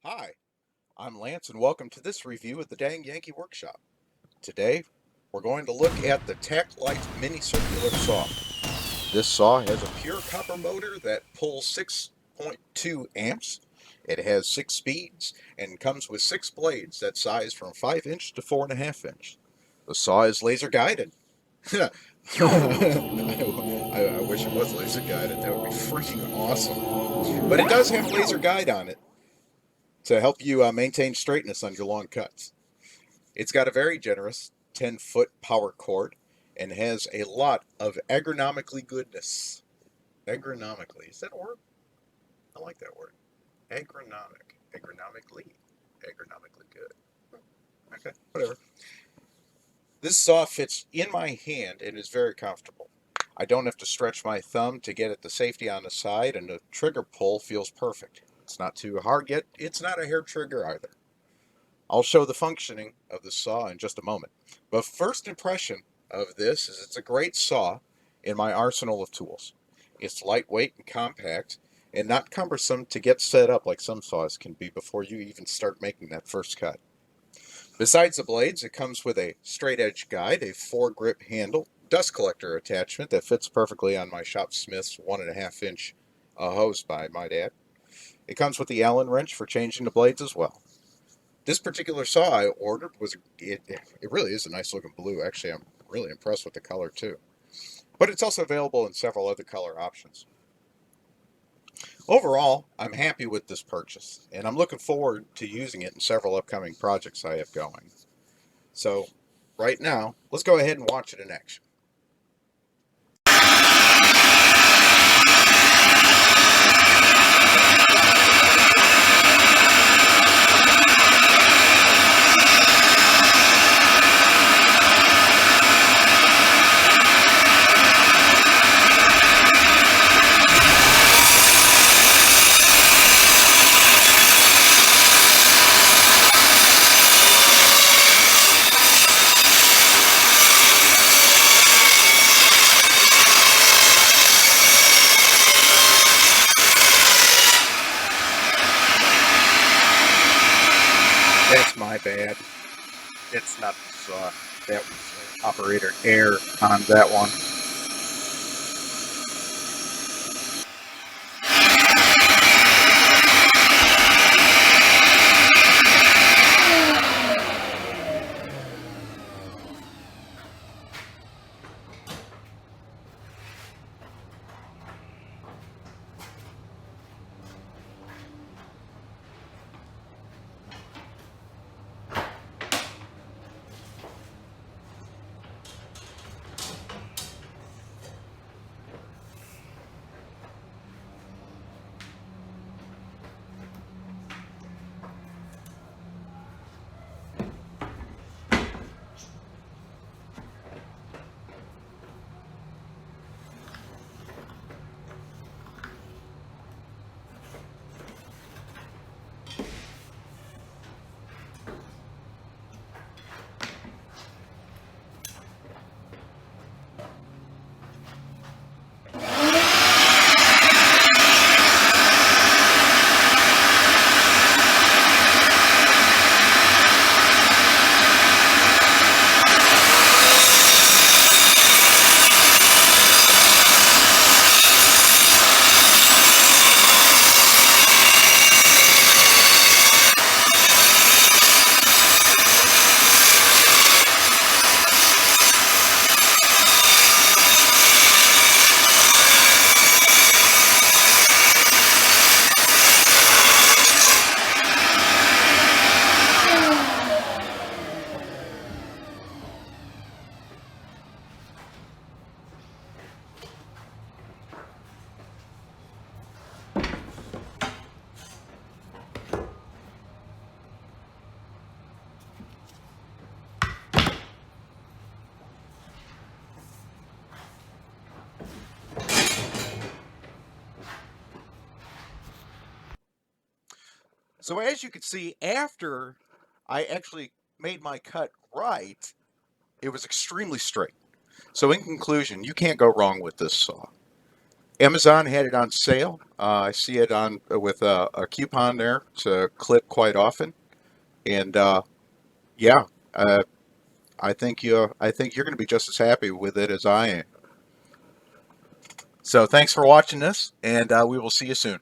Hi, I'm Lance and welcome to this review of the Dang Yankee Workshop. Today, we're going to look at the Tacklife Mini Circular Saw. This saw has a pure copper motor that pulls 6.2 amps. It has 6 speeds and comes with 6 blades that size from 5 inch to 4.5 inch. The saw is laser guided. I wish it was laser guided. That would be freaking awesome. But it does have laser guide on it to help you maintain straightness on your long cuts. It's got a very generous 10-foot power cord and has a lot of agronomically goodness. Agronomically, is that a word? I like that word. Agronomic. Agronomically good. Okay, whatever. This saw fits in my hand and is very comfortable. I don't have to stretch my thumb to get at the safety on the side, and the trigger pull feels perfect. It's not too hard, yet it's not a hair trigger either. I'll show the functioning of the saw in just a moment. But first impression of this is it's a great saw in my arsenal of tools. It's lightweight and compact and not cumbersome to get set up like some saws can be before you even start making that first cut. Besides the blades, it comes with a straight edge guide, a 4-grip handle, dust collector attachment that fits perfectly on my Shopsmith's 1.5 inch hose by my dad. It comes with the Allen wrench for changing the blades as well. This particular saw I ordered it really is a nice looking blue. Actually, I'm really impressed with the color too. But it's also available in several other color options. Overall, I'm happy with this purchase, and I'm looking forward to using it in several upcoming projects I have going. So, right now, let's go ahead and watch it in action. That's my bad. It's not the saw. That was operator error on that one. So as you can see, after I actually made my cut right, it was extremely straight. So in conclusion, you can't go wrong with this saw. Amazon had it on sale. I see it on with a coupon there to clip quite often, and yeah, uh, I think you're going to be just as happy with it as I am. So thanks for watching this, and we will see you soon.